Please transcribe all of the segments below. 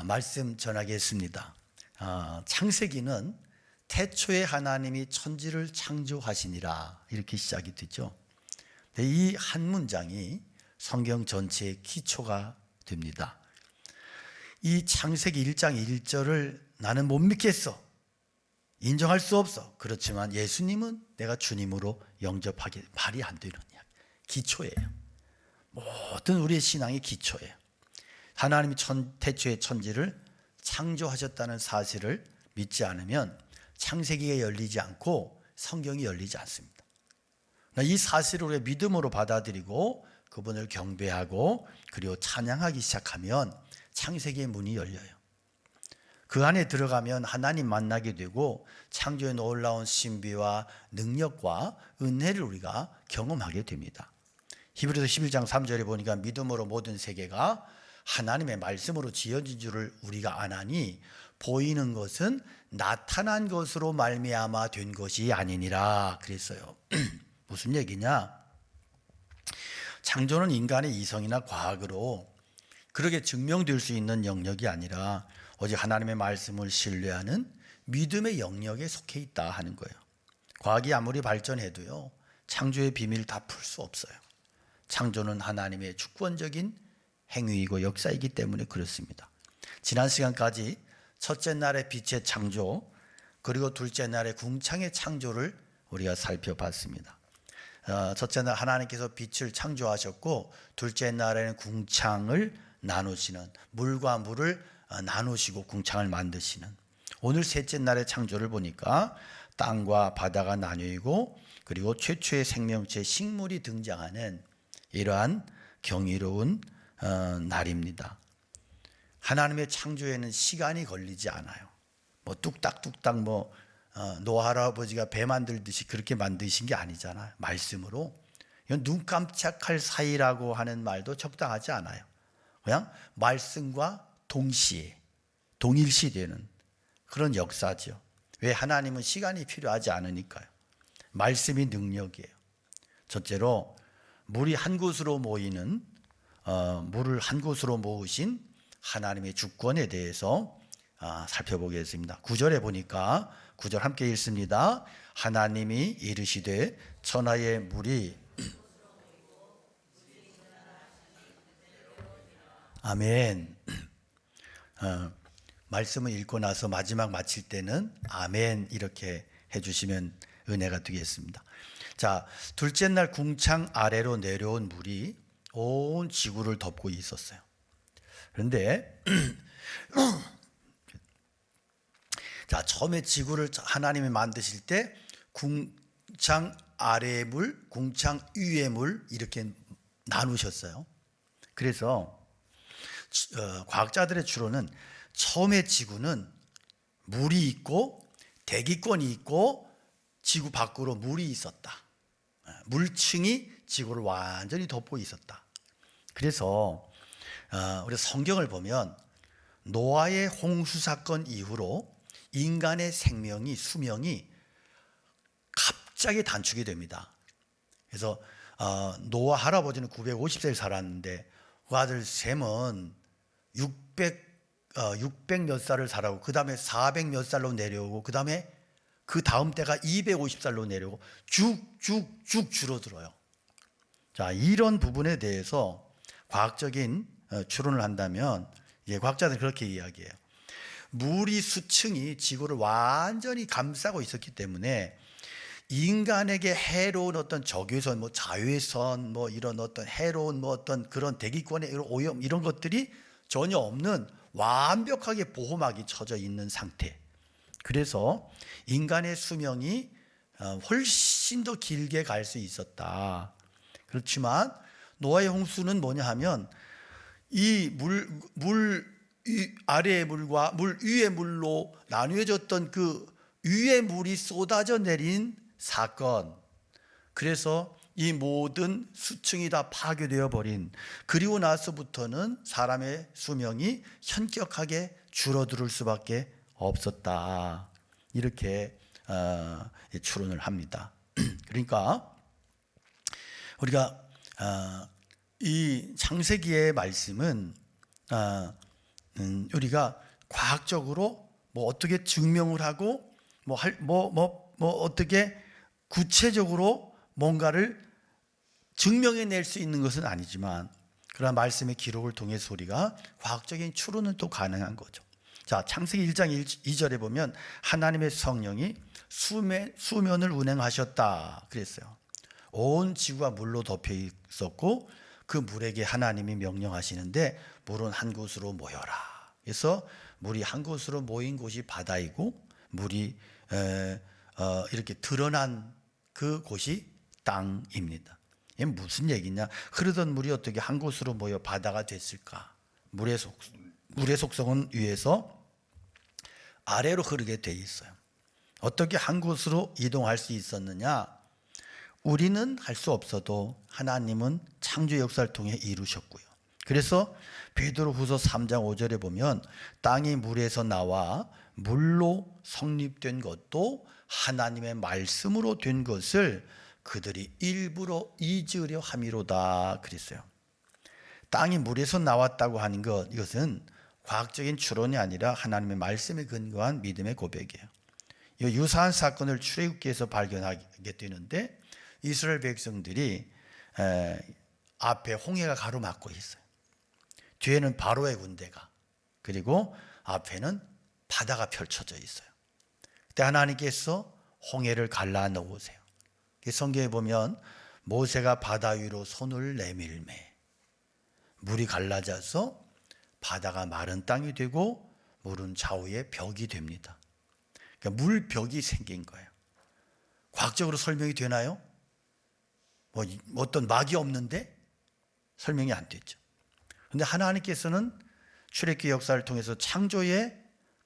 말씀 전하겠습니다. 창세기는 태초에 하나님이 천지를 창조하시니라 이렇게 시작이 되죠. 이 한 문장이 성경 전체의 기초가 됩니다. 이 창세기 1장 1절을 나는 못 믿겠어, 인정할 수 없어. 그렇지만 예수님은 내가 주님으로 영접하기 말이 안 되는 이야기. 기초예요. 모든 우리의 신앙의 기초예요. 하나님이 태초에 천지를 창조하셨다는 사실을 믿지 않으면 창세기가 열리지 않고 성경이 열리지 않습니다. 이 사실을 우리가 믿음으로 받아들이고 그분을 경배하고 그리고 찬양하기 시작하면 창세기의 문이 열려요. 그 안에 들어가면 하나님 만나게 되고 창조의 놀라운 신비와 능력과 은혜를 우리가 경험하게 됩니다. 히브리서 11장 3절에 보니까 믿음으로 모든 세계가 하나님의 말씀으로 지어진 줄을 우리가 아나니 보이는 것은 나타난 것으로 말미암아 된 것이 아니니라 그랬어요. 무슨 얘기냐? 창조는 인간의 이성이나 과학으로 그렇게 증명될 수 있는 영역이 아니라 오직 하나님의 말씀을 신뢰하는 믿음의 영역에 속해 있다 하는 거예요. 과학이 아무리 발전해도요, 창조의 비밀을 다 풀 수 없어요. 창조는 하나님의 주권적인 행위이고 역사이기 때문에 그렇습니다. 지난 시간까지 첫째 날의 빛의 창조, 그리고 둘째 날의 궁창의 창조를 우리가 살펴봤습니다. 첫째 날 하나님께서 빛을 창조하셨고, 둘째 날에는 궁창을 나누시는, 물과 물을 나누시고 궁창을 만드시는, 오늘 셋째 날의 창조를 보니까 땅과 바다가 나뉘고 그리고 최초의 생명체 식물이 등장하는 이러한 경이로운 날입니다. 하나님의 창조에는 시간이 걸리지 않아요. 뚝딱뚝딱 노아 할아버지가 배 만들듯이 그렇게 만드신 게 아니잖아요. 말씀으로. 이건 눈 깜짝할 사이라고 하는 말도 적당하지 않아요. 그냥 말씀과 동시에 동일시되는 그런 역사죠. 왜? 하나님은 시간이 필요하지 않으니까요. 말씀이 능력이에요. 첫째로 물이 한 곳으로 모이는 물을 한 곳으로 모으신 하나님의 주권에 대해서 살펴보겠습니다. 9절에 보니까 9절 함께 읽습니다. 하나님이 이르시되 천하의 물이 아멘. 말씀을 읽고 나서 마지막 마칠 때는 아멘 이렇게 해주시면 은혜가 되겠습니다. 자, 둘째 날 궁창 아래로 내려온 물이 온 지구를 덮고 있었어요. 그런데 자, 처음에 지구를 하나님이 만드실 때 궁창 아래의 물, 궁창 위의 물 이렇게 나누셨어요. 그래서 과학자들의 추론은 처음에 지구는 물이 있고 대기권이 있고 지구 밖으로 물이 있었다. 물층이 지구를 완전히 덮고 있었다. 그래서 우리 성경을 보면 노아의 홍수 사건 이후로 인간의 생명이 수명이 갑자기 단축이 됩니다. 그래서 노아 할아버지는 950세를 살았는데 그 아들 셈은 600 몇 살을 살아오고 그 다음에 400 몇 살로 내려오고 그 다음에 그 다음 때가 250살로 내려오고 쭉 줄어들어요. 자, 이런 부분에 대해서 과학적인 추론을 한다면 과학자들은 그렇게 이야기해요. 물이 수층이 지구를 완전히 감싸고 있었기 때문에 인간에게 해로운 어떤 적외선, 자외선, 이런 어떤 해로운 어떤 그런 대기권의 오염 이런 것들이 전혀 없는 완벽하게 보호막이 쳐져 있는 상태. 그래서 인간의 수명이 훨씬 더 길게 갈 수 있었다. 그렇지만 노아의 홍수는 뭐냐 하면 이 물 아래의 물과 물 위의 물로 나누어졌던 그 위의 물이 쏟아져 내린 사건. 그래서 이 모든 수층이 다 파괴되어 버린, 그리고 나서부터는 사람의 수명이 현격하게 줄어들 수밖에 없었다. 이렇게 추론을 합니다. 그러니까 우리가 이 창세기의 말씀은 우리가 과학적으로 뭐 어떻게 증명을 하고 어떻게 구체적으로 뭔가를 증명해낼 수 있는 것은 아니지만, 그러나 말씀의 기록을 통해서 우리가 과학적인 추론은 또 가능한 거죠. 자, 창세기 1장 2절에 보면 하나님의 성령이 수면을 운행하셨다 그랬어요. 온 지구가 물로 덮여 있었고 그 물에게 하나님이 명령하시는데 물은 한 곳으로 모여라. 그래서 물이 한 곳으로 모인 곳이 바다이고, 물이 이렇게 드러난 그 곳이 땅입니다. 이게 무슨 얘기냐? 흐르던 물이 어떻게 한 곳으로 모여 바다가 됐을까? 물의 속성은 위에서 아래로 흐르게 돼 있어요. 어떻게 한 곳으로 이동할 수 있었느냐? 우리는 할 수 없어도 하나님은 창조 역사를 통해 이루셨고요. 그래서 베드로후서 3장 5절에 보면 땅이 물에서 나와 물로 성립된 것도 하나님의 말씀으로 된 것을 그들이 일부러 잊으려 함이로다 그랬어요. 땅이 물에서 나왔다고 하는 것, 이것은 과학적인 추론이 아니라 하나님의 말씀에 근거한 믿음의 고백이에요. 이 유사한 사건을 출애굽기에서 발견하게 되는데, 이스라엘 백성들이 앞에 홍해가 가로막고 있어요. 뒤에는 바로의 군대가, 그리고 앞에는 바다가 펼쳐져 있어요. 그때 하나님께서 홍해를 갈라 놓으세요. 성경에 보면 모세가 바다 위로 손을 내밀매 물이 갈라져서 바다가 마른 땅이 되고 물은 좌우에 벽이 됩니다. 그러니까 물벽이 생긴 거예요. 과학적으로 설명이 되나요? 어떤 막이 없는데 설명이 안 됐죠. 그런데 하나님께서는 출애굽기 역사를 통해서 창조의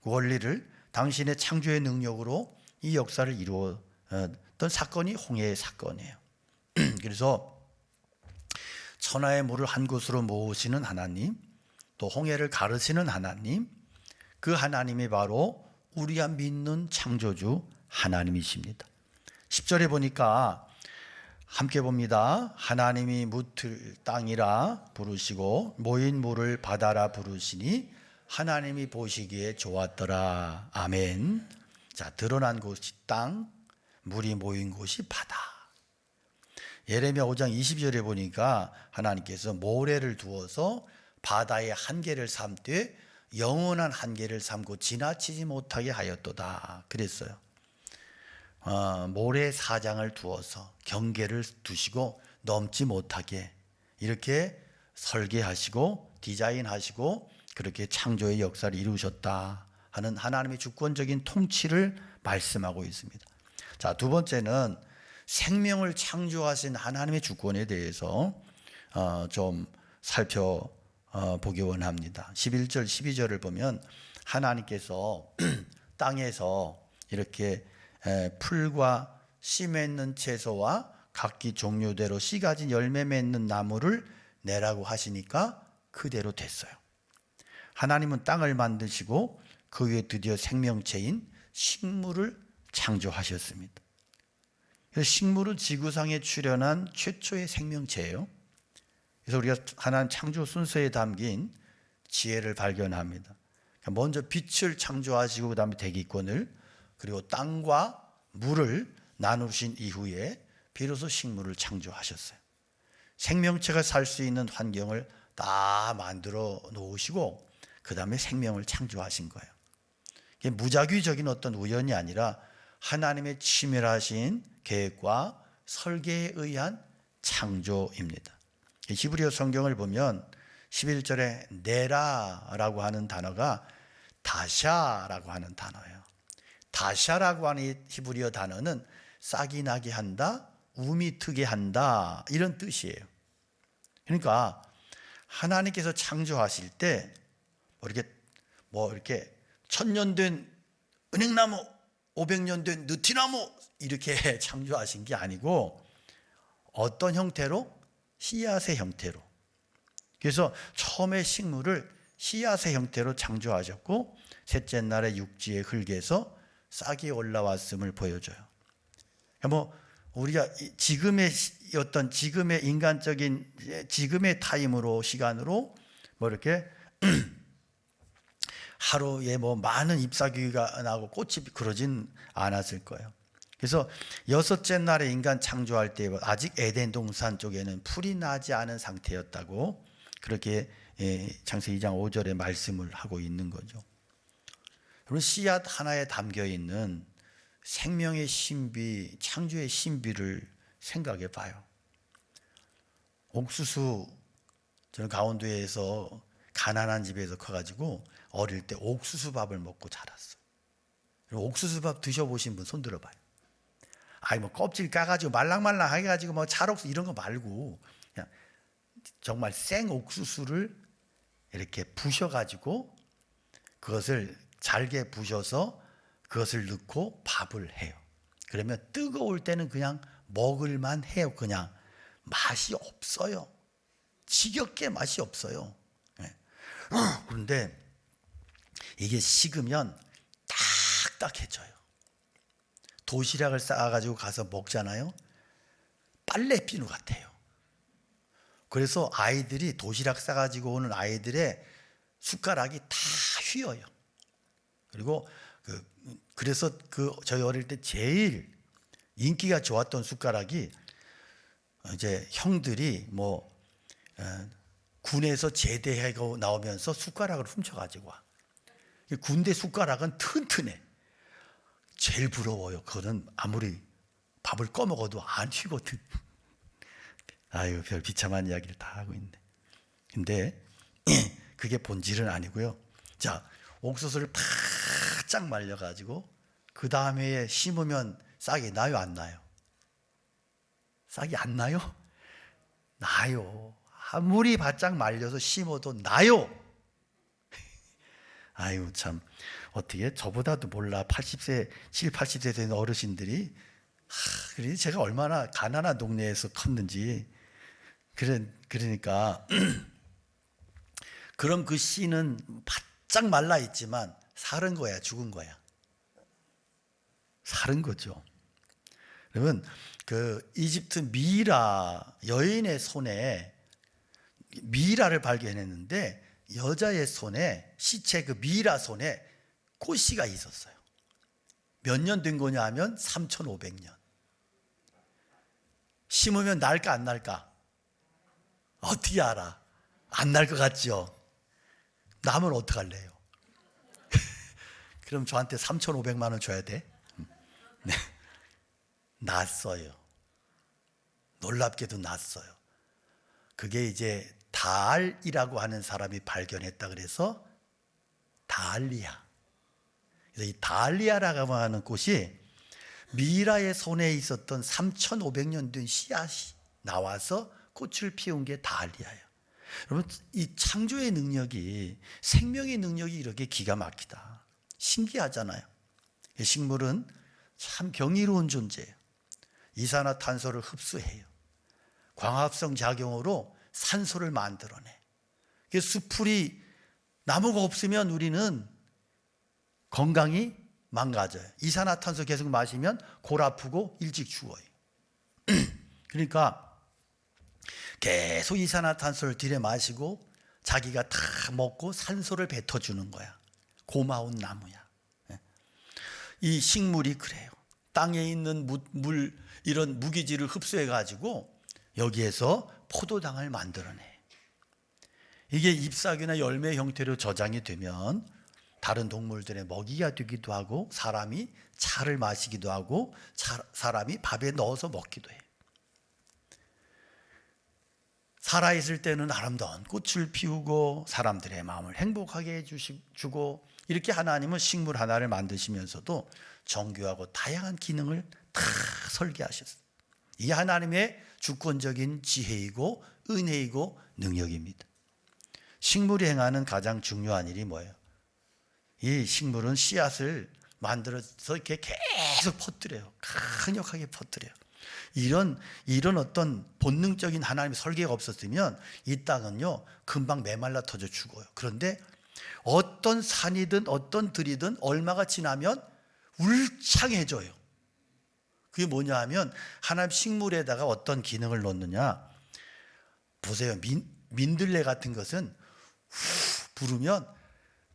원리를, 당신의 창조의 능력으로 이 역사를 이루었던 사건이 홍해의 사건이에요. 그래서 천하의 물을 한 곳으로 모으시는 하나님, 또 홍해를 가르시는 하나님, 그 하나님이 바로 우리가 믿는 창조주 하나님이십니다. 10절에 보니까 함께 봅니다. 하나님이 묻을 땅이라 부르시고 모인 물을 바다라 부르시니 하나님이 보시기에 좋았더라. 아멘. 자, 드러난 곳이 땅, 물이 모인 곳이 바다. 예레미야 5장 20절에 보니까 하나님께서 모래를 두어서 바다의 한계를 삼되 영원한 한계를 삼고 지나치지 못하게 하였도다 그랬어요. 모래 사장을 두어서 경계를 두시고 넘지 못하게 이렇게 설계하시고 디자인하시고 그렇게 창조의 역사를 이루셨다 하는 하나님의 주권적인 통치를 말씀하고 있습니다. 자, 두 번째는 생명을 창조하신 하나님의 주권에 대해서 좀 살펴보기 원합니다. 11절 12절을 보면 하나님께서 땅에서 이렇게 풀과 씨 맺는 채소와 각기 종류대로 씨 가진 열매 맺는 나무를 내라고 하시니까 그대로 됐어요. 하나님은 땅을 만드시고 그 위에 드디어 생명체인 식물을 창조하셨습니다. 그래서 식물은 지구상에 출현한 최초의 생명체예요. 그래서 우리가 하나님 창조 순서에 담긴 지혜를 발견합니다. 먼저 빛을 창조하시고 그다음에 대기권을, 그리고 땅과 물을 나누신 이후에 비로소 식물을 창조하셨어요. 생명체가 살 수 있는 환경을 다 만들어 놓으시고 그 다음에 생명을 창조하신 거예요. 이게 무작위적인 어떤 우연이 아니라 하나님의 치밀하신 계획과 설계에 의한 창조입니다. 히브리어 성경을 보면 11절에 네라라고 하는 단어가 다샤라고 하는 단어예요. 다샤라고 하는 히브리어 단어는 싹이 나게 한다, 움이 트게 한다, 이런 뜻이에요. 그러니까 하나님께서 창조하실 때 이렇게 1000년 된 은행나무, 500년 된 느티나무 이렇게 창조하신 게 아니고 어떤 형태로? 씨앗의 형태로. 그래서 처음에 식물을 씨앗의 형태로 창조하셨고 셋째 날에 육지의 흙에서 싹이 올라왔음을 보여줘요. 우리가 지금의 인간적인 지금의 타임으로, 시간으로 이렇게 하루에 뭐 많은 잎사귀가 나고 꽃이 그러진 않았을 거예요. 그래서 여섯째 날에 인간 창조할 때 아직 에덴 동산 쪽에는 풀이 나지 않은 상태였다고 그렇게 창세기 2장 5절에 말씀을 하고 있는 거죠. 여러분, 씨앗 하나에 담겨 있는 생명의 신비, 창조의 신비를 생각해 봐요. 옥수수, 저는 강원도에서 가난한 집에서 커가지고 어릴 때 옥수수 밥을 먹고 자랐어요. 옥수수 밥 드셔보신 분 손 들어봐요. 아니 뭐 껍질 까가지고 말랑말랑 해가지고 뭐 찰옥수 이런 거 말고 그냥 정말 생 옥수수를 이렇게 부셔가지고 그것을 잘게 부셔서 그것을 넣고 밥을 해요. 그러면 뜨거울 때는 그냥 먹을만 해요. 그냥 맛이 없어요. 지겹게 맛이 없어요. 그런데 이게 식으면 딱딱해져요. 도시락을 싸가지고 가서 먹잖아요. 빨래비누 같아요. 그래서 아이들이 도시락 싸가지고 오는 아이들의 숟가락이 다 휘어요. 그리고 그래서 저희 어릴 때 제일 인기가 좋았던 숟가락이 이제 형들이 뭐 군에서 제대하고 나오면서 숟가락을 훔쳐가지고 와. 군대 숟가락은 튼튼해. 제일 부러워요. 그거는 아무리 밥을 꺼먹어도 안 휘거든. 아유, 별 비참한 이야기를 다 하고 있네. 근데 그게 본질은 아니고요. 자, 옥수수를 바짝 말려가지고 그 다음에 심으면 싹이 나요, 안 나요? 싹이 안 나요? 나요. 아무리 바짝 말려서 심어도 나요. 아유, 참 어떻게 저보다도 몰라. 80세, 80세 된 어르신들이 그래 제가 얼마나 가난한 동네에서 컸는지. 그러니까 그럼 그 씨는 바짝 말라 있지만 사른 거야, 죽은 거야? 사른 거죠. 그러면 그 이집트 미라 여인의 손에 미라를 발견했는데 여자의 손에 시체 그 미라 손에 꽃씨가 있었어요. 몇 년 된 거냐 하면 3,500년. 심으면 날까 안 날까? 어떻게 알아? 안 날 것 같죠? 나면 어떡할래요? 그럼 저한테 3,500만 원 줘야 돼? 네. 났어요. 놀랍게도 났어요. 그게 이제 다알이라고 하는 사람이 발견했다 그래서 다알리아. 그래서 이 다알리아라고 하는 꽃이 미라의 손에 있었던 3,500년 된 씨앗이 나와서 꽃을 피운 게 다알리아예요. 여러분, 이 창조의 능력이, 생명의 능력이 이렇게 기가 막히다. 신기하잖아요. 식물은 참 경이로운 존재예요. 이산화탄소를 흡수해요. 광합성 작용으로 산소를 만들어내. 숲풀이 나무가 없으면 우리는 건강이 망가져요. 이산화탄소 계속 마시면 골 아프고 일찍 죽어요. 그러니까 계속 이산화탄소를 들여 마시고 자기가 다 먹고 산소를 뱉어주는 거야. 고마운 나무야. 이 식물이 그래요. 땅에 있는 물 이런 무기질을 흡수해 가지고 여기에서 포도당을 만들어내. 이게 잎사귀나 열매 형태로 저장이 되면 다른 동물들의 먹이가 되기도 하고 사람이 차를 마시기도 하고 사람이 밥에 넣어서 먹기도 해. 살아있을 때는 아름다운 꽃을 피우고 사람들의 마음을 행복하게 해주고 이렇게 하나님은 식물 하나를 만드시면서도 정교하고 다양한 기능을 다 설계하셨어요. 이 하나님의 주권적인 지혜이고 은혜이고 능력입니다. 식물이 행하는 가장 중요한 일이 뭐예요? 이 식물은 씨앗을 만들어서 이렇게 계속 퍼뜨려요. 강력하게 퍼뜨려요. 이런 어떤 본능적인 하나님의 설계가 없었으면 이 땅은요 금방 메말라 터져 죽어요. 그런데 어떤 산이든 어떤 들이든 얼마가 지나면 울창해져요. 그게 뭐냐 하면 하나님 식물에다가 어떤 기능을 넣느냐. 보세요. 민들레 같은 것은 후 부르면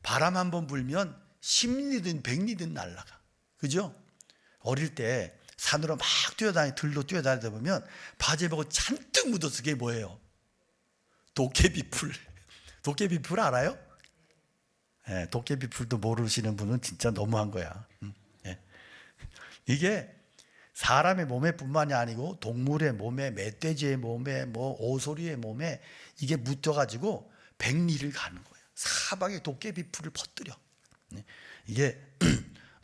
바람 한번 불면 10리든 100리든 날아가. 그죠? 어릴 때 산으로 막 들로 뛰어다니다 보면 바지에 보고 잔뜩 묻어서 그게 뭐예요? 도깨비풀. 도깨비풀 알아요? 네, 도깨비풀도 모르시는 분은 진짜 너무한 거야. 네. 이게 사람의 몸에 뿐만이 아니고 동물의 몸에, 멧돼지의 몸에, 뭐 오소리의 몸에 이게 묻어가지고 100리를 가는 거예요. 사방에 도깨비풀을 퍼뜨려. 네. 이게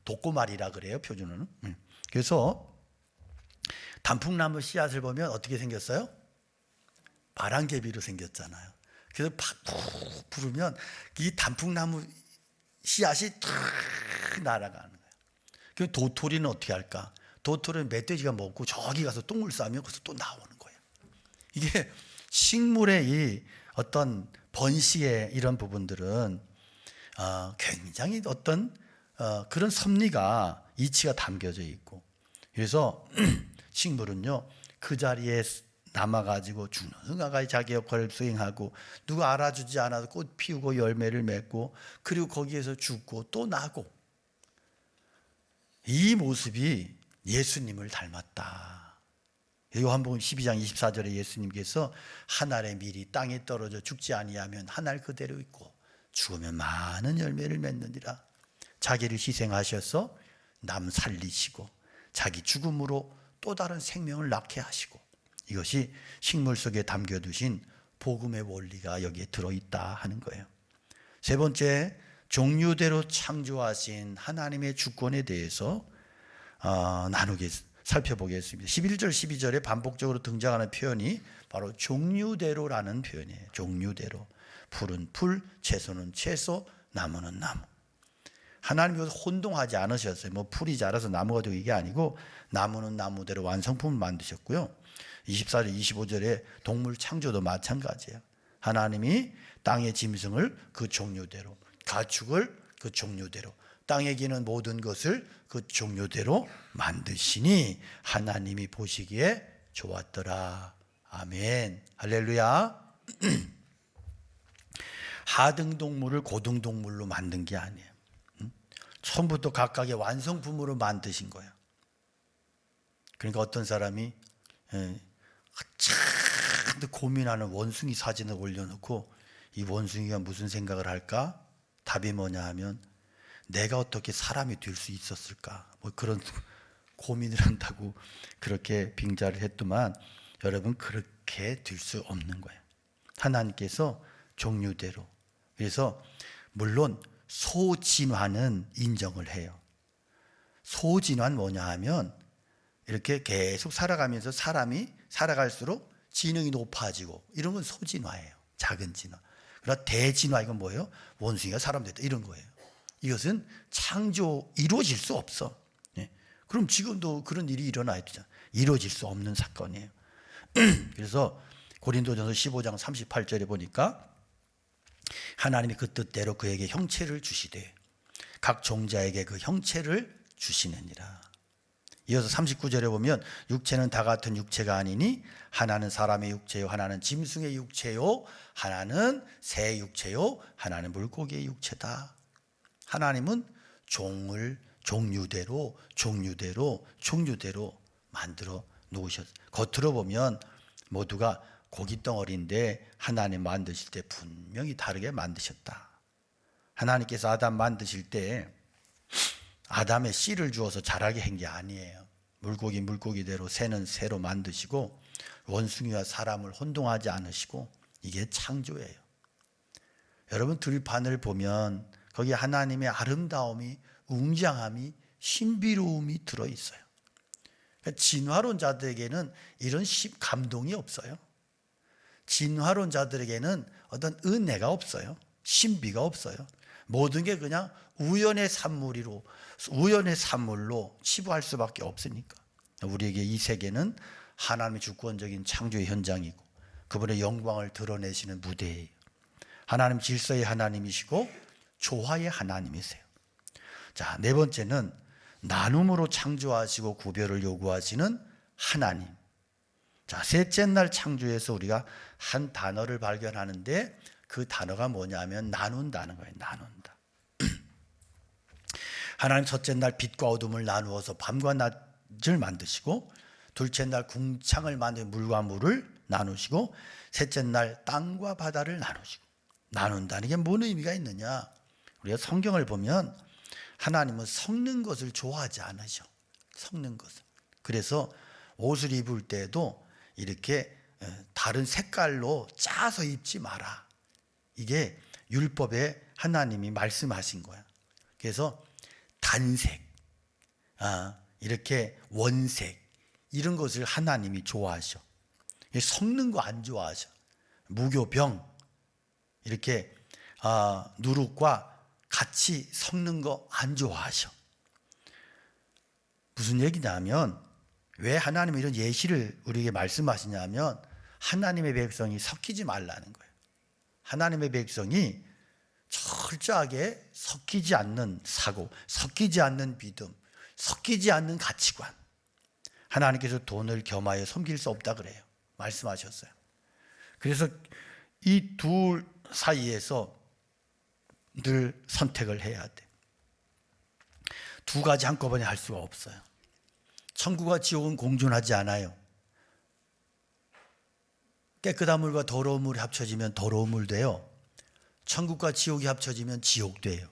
독고말이라 그래요, 표준어는. 그래서 단풍나무 씨앗을 보면 어떻게 생겼어요? 바람개비로 생겼잖아요. 그래서 푹 부르면 이 단풍나무 씨앗이 탁 날아가는 거예요. 그 도토리는 어떻게 할까? 도토리는 멧돼지가 먹고 저기 가서 똥을 싸면 거기서 또 나오는 거예요. 이게 식물의 이 어떤 번식의 이런 부분들은 굉장히 어떤 그런 섭리가 이치가 담겨져 있고, 그래서 식물은요 그 자리에 남아가지고 죽는 순간까지 자기 역할을 수행하고 누가 알아주지 않아도 꽃 피우고 열매를 맺고 그리고 거기에서 죽고 또 나고, 이 모습이 예수님을 닮았다. 요한복음 12장 24절에 예수님께서 한 알의 밀이 땅에 떨어져 죽지 아니하면 한 알 그대로 있고 죽으면 많은 열매를 맺느니라. 자기를 희생하셔서 남 살리시고 자기 죽음으로 또 다른 생명을 낳게 하시고, 이것이 식물 속에 담겨두신 복음의 원리가 여기에 들어있다 하는 거예요. 세 번째, 종류대로 창조하신 하나님의 주권에 대해서 살펴보겠습니다. 11절 12절에 반복적으로 등장하는 표현이 바로 종류대로라는 표현이에요. 종류대로. 풀은 풀, 채소는 채소, 나무는 나무. 하나님께서 혼동하지 않으셨어요. 뭐 풀이 자라서 나무가 되고 이게 아니고 나무는 나무대로 완성품을 만드셨고요. 24절 25절에 동물 창조도 마찬가지예요. 하나님이 땅의 짐승을 그 종류대로, 가축을 그 종류대로, 땅에 기는 모든 것을 그 종류대로 만드시니 하나님이 보시기에 좋았더라. 아멘. 할렐루야. 하등동물을 고등동물로 만든 게 아니에요. 처음부터 각각의 완성품으로 만드신 거예요. 그러니까 어떤 사람이 참 고민하는 원숭이 사진을 올려놓고 이 원숭이가 무슨 생각을 할까? 답이 뭐냐 하면 내가 어떻게 사람이 될 수 있었을까? 뭐 그런 고민을 한다고 그렇게 빙자를 했더만, 여러분 그렇게 될 수 없는 거예요. 하나님께서 종류대로. 그래서 물론 소진화는 인정을 해요. 소진화는 뭐냐 하면 이렇게 계속 살아가면서 사람이 살아갈수록 지능이 높아지고 이런 건 소진화예요. 작은 진화. 그러나 대진화, 이건 뭐예요? 원숭이가 사람 됐다 이런 거예요. 이것은 창조 이루어질 수 없어. 네. 그럼 지금도 그런 일이 일어나야 되잖아. 이루어질 수 없는 사건이에요. 그래서 고린도전서 15장 38절에 보니까 하나님이 그 뜻대로 그에게 형체를 주시되 각 종자에게 그 형체를 주시느니라. 이어서 39절에 보면 육체는 다 같은 육체가 아니니 하나는 사람의 육체요, 하나는 짐승의 육체요, 하나는 새의 육체요, 하나는 물고기의 육체다. 하나님은 종류대로 만들어 놓으셨어요. 겉으로 보면 모두가 고깃덩어리인데 하나님 만드실 때 분명히 다르게 만드셨다. 하나님께서 아담 만드실 때 아담의 씨를 주어서 자라게 한 게 아니에요. 물고기대로, 새는 새로 만드시고 원숭이와 사람을 혼동하지 않으시고, 이게 창조예요. 여러분 들판을 보면 거기에 하나님의 아름다움이, 웅장함이, 신비로움이 들어있어요. 그러니까 진화론자들에게는 이런 감동이 없어요. 진화론자들에게는 어떤 은혜가 없어요. 신비가 없어요. 모든 게 그냥 우연의 산물로 치부할 수밖에 없으니까. 우리에게 이 세계는 하나님의 주권적인 창조의 현장이고 그분의 영광을 드러내시는 무대예요. 하나님 질서의 하나님이시고 조화의 하나님이세요. 자, 네 번째는 나눔으로 창조하시고 구별을 요구하시는 하나님. 자, 셋째 날 창조에서 우리가 한 단어를 발견하는데 그 단어가 뭐냐면 나눈다는 거예요. 나눈다. 하나님 첫째 날 빛과 어둠을 나누어서 밤과 낮을 만드시고, 둘째 날 궁창을 만들 물과 물을 나누시고, 셋째 날 땅과 바다를 나누시고. 나눈다는 게 뭔 의미가 있느냐? 우리가 성경을 보면 하나님은 섞는 것을 좋아하지 않으셔. 섞는 것을. 그래서 옷을 입을 때도 이렇게 다른 색깔로 짜서 입지 마라. 이게 율법에 하나님이 말씀하신 거야. 그래서 단색, 이렇게 원색, 이런 것을 하나님이 좋아하셔. 섞는 거 안 좋아하셔. 무교병, 이렇게 누룩과 같이 섞는 거 안 좋아하셔. 무슨 얘기냐면, 왜 하나님이 이런 예시를 우리에게 말씀하시냐면, 하나님의 백성이 섞이지 말라는 거예요. 하나님의 백성이 철저하게 섞이지 않는 사고, 섞이지 않는 믿음, 섞이지 않는 가치관. 하나님께서 돈을 겸하여 섬길 수 없다 그래요. 말씀하셨어요. 그래서 이 둘 사이에서 늘 선택을 해야 돼. 두 가지 한꺼번에 할 수가 없어요. 천국과 지옥은 공존하지 않아요. 깨끗한 물과 더러운 물이 합쳐지면 더러운 물 돼요. 천국과 지옥이 합쳐지면 지옥 돼요.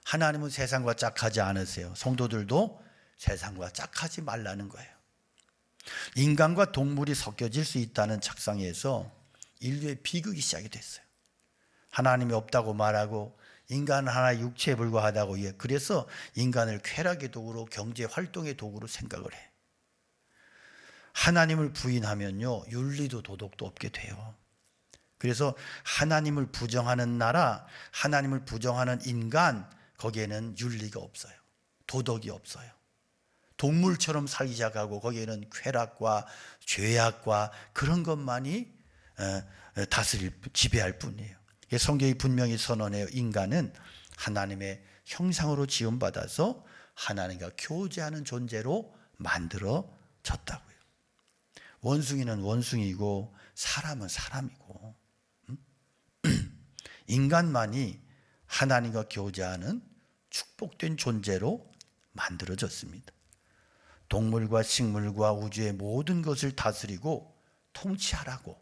하나님은 세상과 짝하지 않으세요. 성도들도 세상과 짝하지 말라는 거예요. 인간과 동물이 섞여질 수 있다는 착상에서 인류의 비극이 시작이 됐어요. 하나님이 없다고 말하고 인간은 하나의 육체에 불과하다고, 그래서 인간을 쾌락의 도구로, 경제 활동의 도구로 생각을 해. 하나님을 부인하면요, 윤리도 도덕도 없게 돼요. 그래서 하나님을 부정하는 나라, 하나님을 부정하는 인간, 거기에는 윤리가 없어요. 도덕이 없어요. 동물처럼 살기 시작하고 거기에는 쾌락과 죄악과 그런 것만이 지배할 뿐이에요. 성경이 분명히 선언해요. 인간은 하나님의 형상으로 지음받아서 하나님과 교제하는 존재로 만들어졌다고요. 원숭이는 원숭이고 사람은 사람이고, 인간만이 하나님과 교제하는 축복된 존재로 만들어졌습니다. 동물과 식물과 우주의 모든 것을 다스리고 통치하라고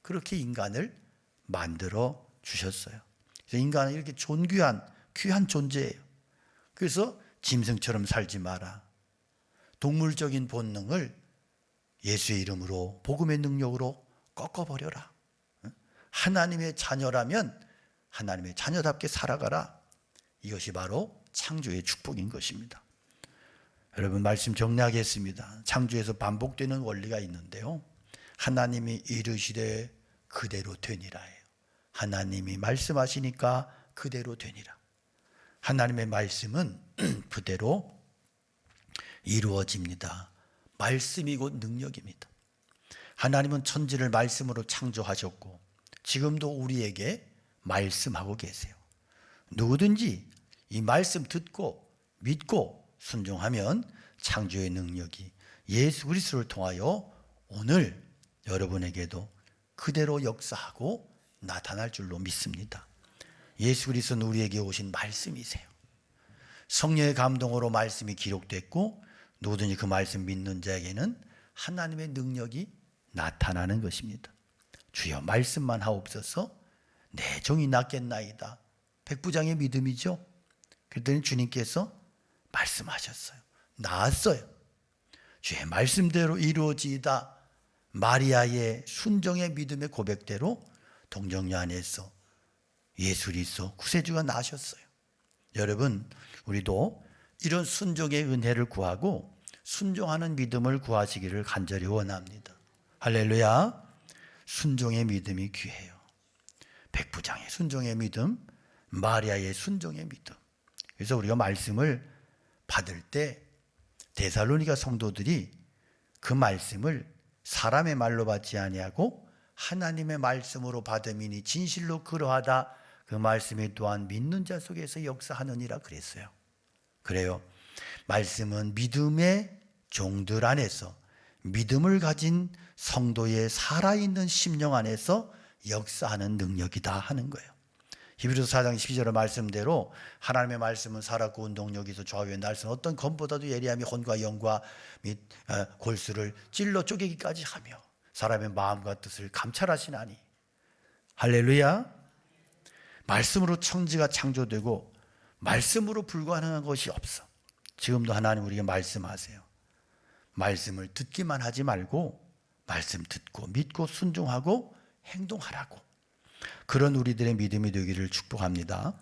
그렇게 인간을 만들어 주셨어요. 그래서 인간은 이렇게 존귀한 귀한 존재예요. 그래서 짐승처럼 살지 마라. 동물적인 본능을 예수의 이름으로, 복음의 능력으로 꺾어버려라. 하나님의 자녀라면 하나님의 자녀답게 살아가라. 이것이 바로 창조의 축복인 것입니다. 여러분, 말씀 정리하겠습니다. 창조에서 반복되는 원리가 있는데요, 하나님이 이르시되 그대로 되니라예요. 하나님이 말씀하시니까 그대로 되니라. 하나님의 말씀은 그대로 이루어집니다. 말씀이 곧 능력입니다. 하나님은 천지를 말씀으로 창조하셨고 지금도 우리에게 말씀하고 계세요. 누구든지 이 말씀 듣고 믿고 순종하면 창조의 능력이 예수 그리스도를 통하여 오늘 여러분에게도 그대로 역사하고 나타날 줄로 믿습니다. 예수 그리스도는 우리에게 오신 말씀이세요. 성령의 감동으로 말씀이 기록됐고 누구든지 그 말씀 믿는 자에게는 하나님의 능력이 나타나는 것입니다. 주여 말씀만 하옵소서. 내 종이 낫겠나이다. 백부장의 믿음이죠. 그랬더니 주님께서 말씀하셨어요. 나았어요. 주의 말씀대로 이루어지이다. 마리아의 순종의 믿음의 고백대로 동정녀 안에서 예수 그리스도 구세주가 나셨어요. 여러분, 우리도 이런 순종의 은혜를 구하고 순종하는 믿음을 구하시기를 간절히 원합니다. 할렐루야. 순종의 믿음이 귀해요. 백부장의 순종의 믿음, 마리아의 순종의 믿음. 그래서 우리가 말씀을 받을 때 데살로니가 성도들이 그 말씀을 사람의 말로 받지 아니하고 하나님의 말씀으로 받음이니 진실로 그러하다. 그 말씀이 또한 믿는 자 속에서 역사하느니라 그랬어요. 그래요. 말씀은 믿음의 종들 안에서, 믿음을 가진 성도의 살아있는 심령 안에서 역사하는 능력이다 하는 거예요. 히브리서 4장 12절의 말씀대로 하나님의 말씀은 살았고 운동력이 있어 좌우에 날선 어떤 검보다도 예리함이 혼과 영과 및 골수를 찔러 쪼개기까지 하며 사람의 마음과 뜻을 감찰하시나니. 할렐루야. 말씀으로 천지가 창조되고 말씀으로 불가능한 것이 없어. 지금도 하나님 우리에게 말씀하세요. 말씀을 듣기만 하지 말고 말씀 듣고 믿고 순종하고 행동하라고. 그런 우리들의 믿음이 되기를 축복합니다.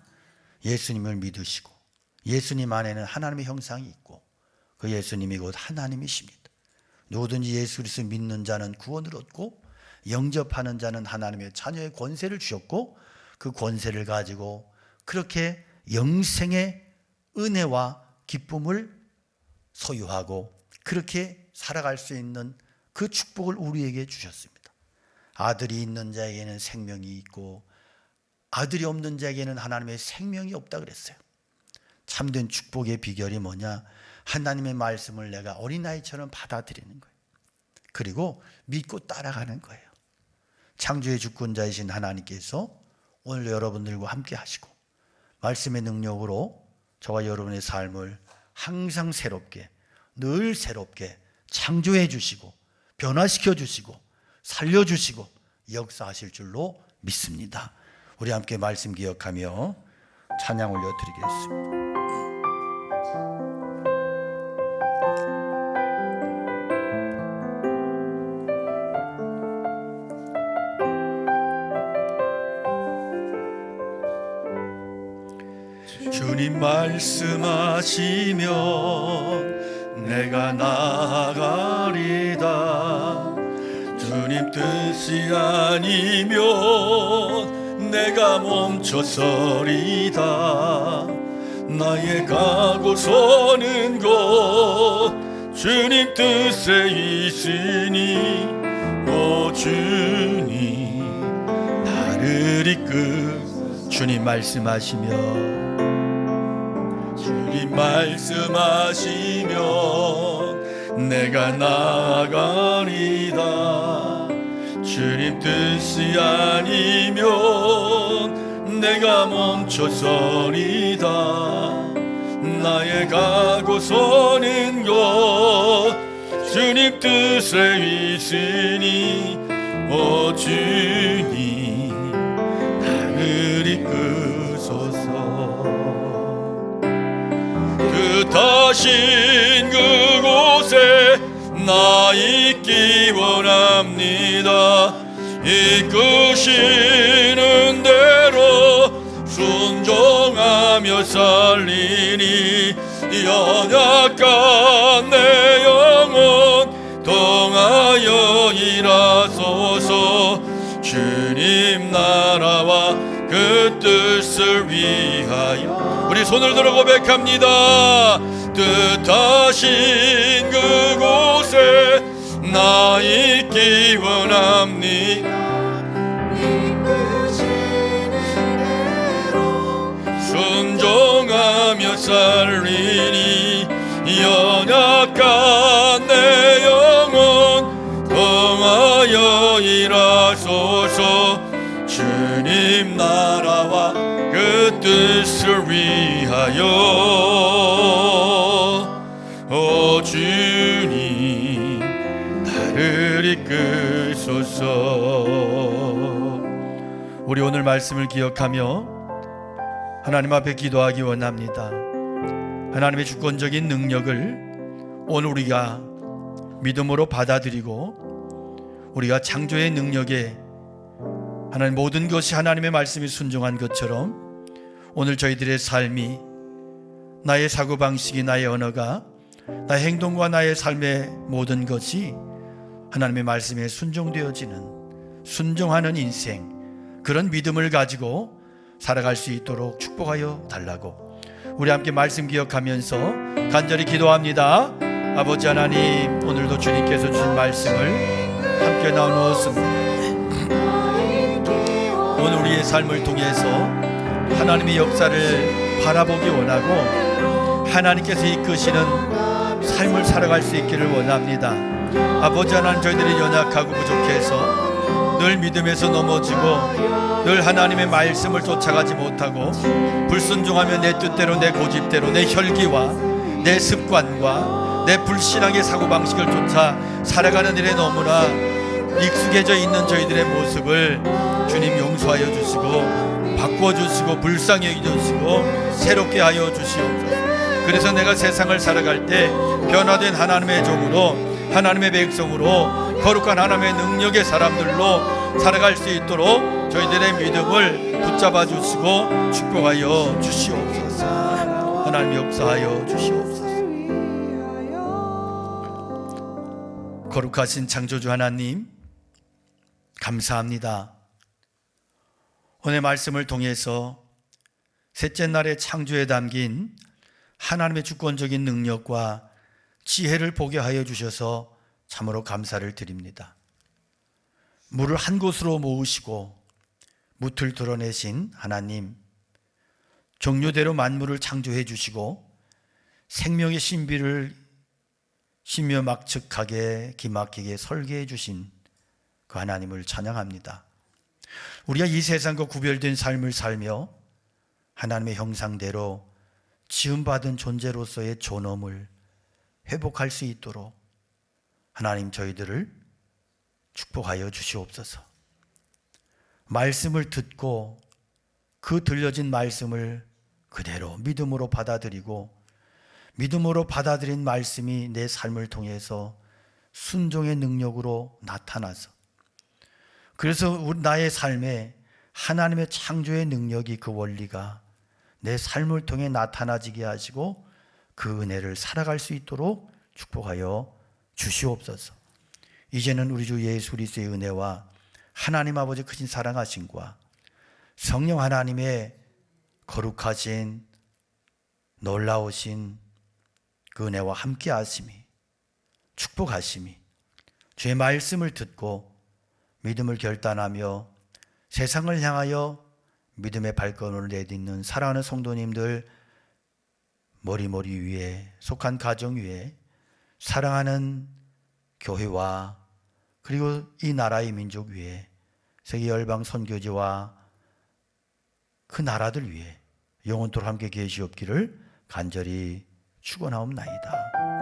예수님을 믿으시고 예수님 안에는 하나님의 형상이 있고 그 예수님이 곧 하나님이십니다. 누구든지 예수 그리스도 믿는 자는 구원을 얻고 영접하는 자는 하나님의 자녀의 권세를 주셨고 그 권세를 가지고 그렇게 영생의 은혜와 기쁨을 소유하고 그렇게 살아갈 수 있는 그 축복을 우리에게 주셨습니다. 아들이 있는 자에게는 생명이 있고 아들이 없는 자에게는 하나님의 생명이 없다 그랬어요. 참된 축복의 비결이 뭐냐? 하나님의 말씀을 내가 어린아이처럼 받아들이는 거예요. 그리고 믿고 따라가는 거예요. 창조의 주권자이신 하나님께서 오늘 여러분들과 함께 하시고 말씀의 능력으로 저와 여러분의 삶을 항상 새롭게 늘 새롭게 창조해 주시고 변화시켜 주시고 살려주시고 역사하실 줄로 믿습니다. 우리 함께 말씀 기억하며 찬양 올려드리겠습니다. 주님 말씀하시면 내가 나아가리다. 주님 뜻이 아니면 내가 멈춰서리다. 나의 가고 서는 곳 주님 뜻에 있으니 오 주님 나를 이끌. 주님 말씀하시면 주님 말씀하시면 내가 나아가리다. 주님 뜻이 아니면 내가 멈춰서리다. 나의 가고 서는 곳 주님 뜻에 있으니 오 주님 나를 이끄소서. 뜻하신 그곳에 나 있기 원합니다. 이끄시는 대로 순종하며 살리니 연약한 내 영혼 동하여 일하소서. 주님 나라와 그 뜻을 위하여 우리 손을 들어 고백합니다. 뜻하신 그곳에 나 있기 원합니다. 순종하며 살리니 연약한 내 영혼 동하여 일하소서. 주님 나라와 그 뜻을 위하여 오 주님 나를 이끄소서. 우리 오늘 말씀을 기억하며 하나님 앞에 기도하기 원합니다. 하나님의 주권적인 능력을 오늘 우리가 믿음으로 받아들이고 우리가 창조의 능력에 하나님 모든 것이 하나님의 말씀이 순종한 것처럼 오늘 저희들의 삶이 나의 사고방식이 나의 언어가 나의 행동과 나의 삶의 모든 것이 하나님의 말씀에 순종되어지는 순종하는 인생 그런 믿음을 가지고 살아갈 수 있도록 축복하여 달라고 우리 함께 말씀 기억하면서 간절히 기도합니다. 아버지 하나님 오늘도 주님께서 주신 말씀을 함께 나누었습니다. 오늘 우리의 삶을 통해서 하나님의 역사를 바라보기 원하고 하나님께서 이끄시는 삶을 살아갈 수 있기를 원합니다. 아버지 하나님 저희들이 연약하고 부족해서 늘 믿음에서 넘어지고 늘 하나님의 말씀을 쫓아가지 못하고 불순종하며 내 뜻대로 내 고집대로 내 혈기와 내 습관과 내 불신앙의 사고방식을 쫓아 살아가는 일에 너무나 익숙해져 있는 저희들의 모습을 주님 용서하여 주시고 바꿔주시고 불쌍히 여겨주시고 새롭게 하여 주시옵소서. 그래서 내가 세상을 살아갈 때 변화된 하나님의 종으로 하나님의 백성으로 거룩한 하나님의 능력의 사람들로 살아갈 수 있도록 저희들의 믿음을 붙잡아 주시고 축복하여 주시옵소서. 하나님 역사하여 주시옵소서. 거룩하신 창조주 하나님 감사합니다. 오늘 말씀을 통해서 셋째 날의 창조에 담긴 하나님의 주권적인 능력과 지혜를 보게 하여 주셔서 참으로 감사를 드립니다. 물을 한 곳으로 모으시고 무틀 드러내신 하나님, 종류대로 만물을 창조해 주시고 생명의 신비를 신묘막측하게 기막히게 설계해 주신 그 하나님을 찬양합니다. 우리가 이 세상과 구별된 삶을 살며 하나님의 형상대로 지음받은 존재로서의 존엄을 회복할 수 있도록 하나님 저희들을 축복하여 주시옵소서. 말씀을 듣고 그 들려진 말씀을 그대로 믿음으로 받아들이고 믿음으로 받아들인 말씀이 내 삶을 통해서 순종의 능력으로 나타나서 그래서 나의 삶에 하나님의 창조의 능력이 그 원리가 내 삶을 통해 나타나지게 하시고 그 은혜를 살아갈 수 있도록 축복하여 주시옵소서. 이제는 우리 주 예수 그리스도의 은혜와 하나님 아버지 크신 사랑하심과 성령 하나님의 거룩하신 놀라우신 그 은혜와 함께 하심이 축복하심이 주의 말씀을 듣고 믿음을 결단하며 세상을 향하여 믿음의 발걸음을 내딛는 사랑하는 성도님들 머리 위에 속한 가정 위에 사랑하는 교회와 그리고 이 나라의 민족 위에 세계 열방 선교지와 그 나라들 위에 영원토록 함께 계시옵기를 간절히 축원하옵나이다.